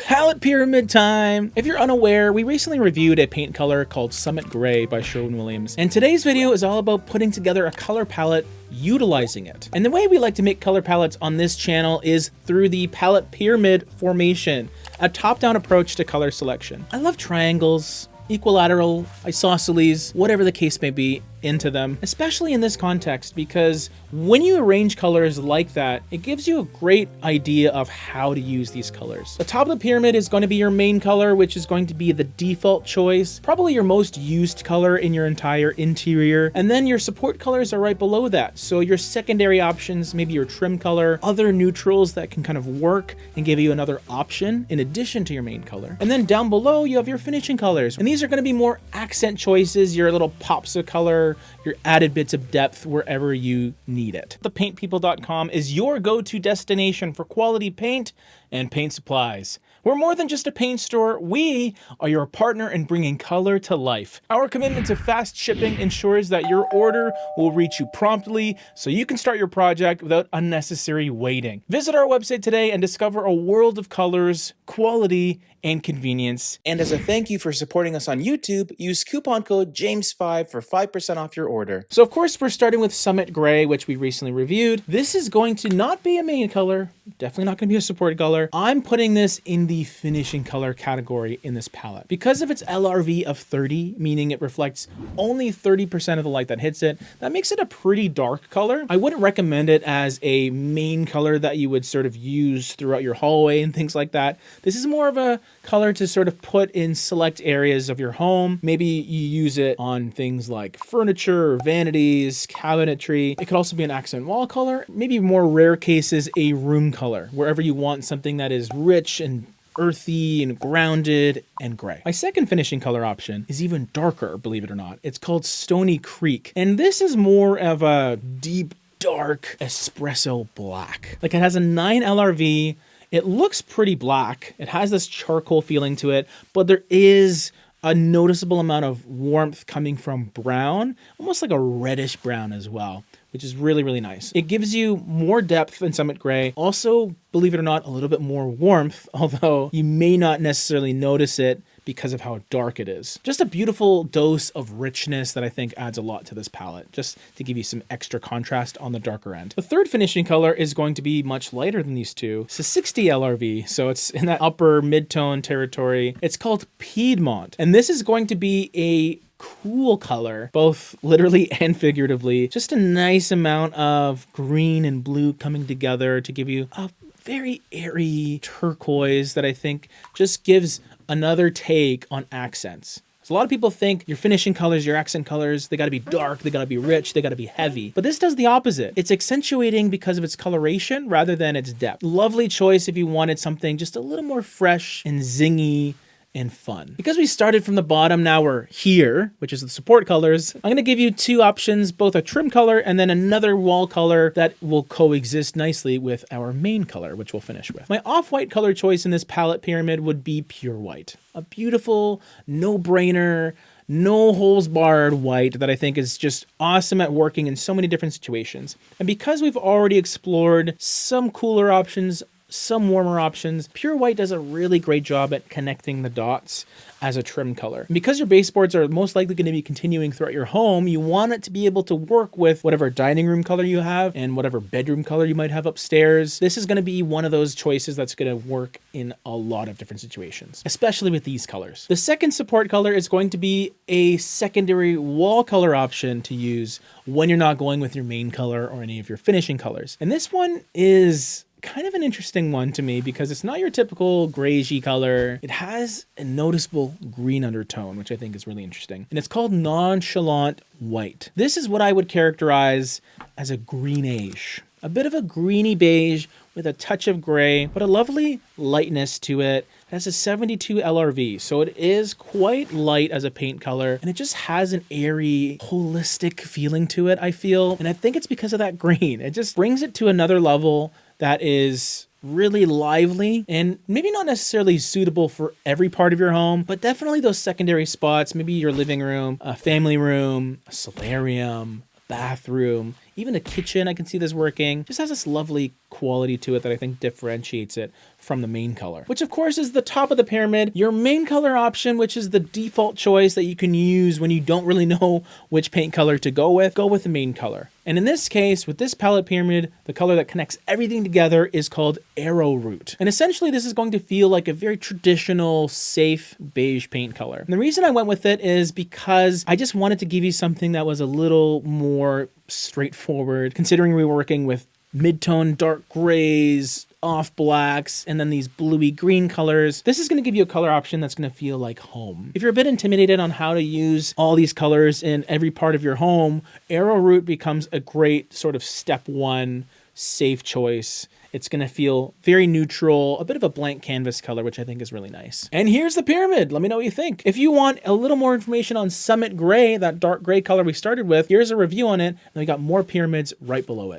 Palette pyramid time! If you're unaware, we recently reviewed a paint color called Summit Gray by Sherwin-Williams, and today's video is all about putting together a color palette utilizing it. And the way we like to make color palettes on this channel is through the palette pyramid formation, a top-down approach to color selection. I love triangles, equilateral, isosceles, whatever the case may be, into them, especially in this context, because when you arrange colors like that, it gives you a great idea of how to use these colors. The top of the pyramid is going to be your main color, which is going to be the default choice, probably your most used color in your entire interior, and then your support colors are right below that. So your secondary options, maybe your trim color, other neutrals that can kind of work and give you another option in addition to your main color. And then down below, you have your finishing colors, and these are going to be more accent choices, your little pops of color, your added bits of depth wherever you need it. ThePaintPeople.com is your go-to destination for quality paint and paint supplies. We're more than just a paint store, we are your partner in bringing color to life. Our commitment to fast shipping ensures that your order will reach you promptly so you can start your project without unnecessary waiting. Visit our website today and discover a world of colors, quality, and convenience. And as a thank you for supporting us on YouTube, use coupon code JAMES5 for 5% off your order. So of course we're starting with Summit Gray, which we recently reviewed. This is going to not be a main color, definitely not going to be a support color. I'm putting this in the finishing color category in this palette. Because of its LRV of 30, meaning it reflects only 30% of the light that hits it, that makes it a pretty dark color. I wouldn't recommend it as a main color that you would sort of use throughout your hallway and things like that. This is more of a color to sort of put in select areas of your home. Maybe you use it on things like furniture or vanities, cabinetry. It could also be an accent wall color, maybe more rare cases, a room color, wherever you want something that is rich and earthy and grounded and gray. My second finishing color option is even darker, believe it or not. It's called Stony Creek. And this is more of a deep, dark espresso black. Like it has a 9 LRV. It looks pretty black. It has this charcoal feeling to it, but there is a noticeable amount of warmth coming from brown, almost like a reddish brown as well, which is really, really nice. It gives you more depth than Summit Gray. Also, believe it or not, a little bit more warmth, although you may not necessarily notice it because of how dark it is. Just a beautiful dose of richness that I think adds a lot to this palette, just to give you some extra contrast on the darker end. The third finishing color is going to be much lighter than these two. It's a 60 LRV, so it's in that upper mid-tone territory. It's called Piedmont, and this is going to be a cool color, both literally and figuratively. Just a nice amount of green and blue coming together to give you a very airy turquoise that I think just gives another take on accents. So a lot of people think your finishing colors, your accent colors, they gotta be dark, they gotta be rich, they gotta be heavy. But this does the opposite. It's accentuating because of its coloration rather than its depth. Lovely choice if you wanted something just a little more fresh and zingy and fun. Because we started from the bottom, now we're here, which is the support colors. I'm gonna give you two options, both a trim color and then another wall color that will coexist nicely with our main color, which we'll finish with. My off-white color choice in this palette pyramid would be pure white. A beautiful, no-brainer, no holes barred white that I think is just awesome at working in so many different situations. And because we've already explored some cooler options, some warmer options, pure white does a really great job at connecting the dots as a trim color. And because your baseboards are most likely going to be continuing throughout your home, you want it to be able to work with whatever dining room color you have and whatever bedroom color you might have upstairs. This is going to be one of those choices that's going to work in a lot of different situations, especially with these colors. The second support color is going to be a secondary wall color option to use when you're not going with your main color or any of your finishing colors. And this one is kind of an interesting one to me because it's not your typical grayish color. It has a noticeable green undertone, which I think is really interesting. And it's called Nonchalant White. This is what I would characterize as a greenish. A bit of a greeny beige with a touch of gray, but a lovely lightness to it. It has a 72 LRV, so it is quite light as a paint color, and it just has an airy, holistic feeling to it, I feel. And I think it's because of that green. It just brings it to another level that is really lively and maybe not necessarily suitable for every part of your home, but definitely those secondary spots, maybe your living room, a family room, a solarium, bathroom, Even a kitchen, I can see this working. Just has this lovely quality to it that I think differentiates it from the main color, which of course is the top of the pyramid. Your main color option, which is the default choice that you can use when you don't really know which paint color to go with the main color. And in this case, with this palette pyramid, the color that connects everything together is called Arrowroot. And essentially this is going to feel like a very traditional, safe beige paint color. And the reason I went with it is because I just wanted to give you something that was a little more straightforward, considering we were working with mid-tone dark grays, off blacks, and then these bluey green colors. This is going to give you a color option that's going to feel like home. If you're a bit intimidated on how to use all these colors in every part of your home, Arrowroot becomes a great sort of step one safe choice. It's going to feel very neutral, a bit of a blank canvas color, which I think is really nice. And here's the pyramid. Let me know what you think. If you want a little more information on Summit Gray, that dark gray color we started with, here's a review on it, and we got more pyramids right below it.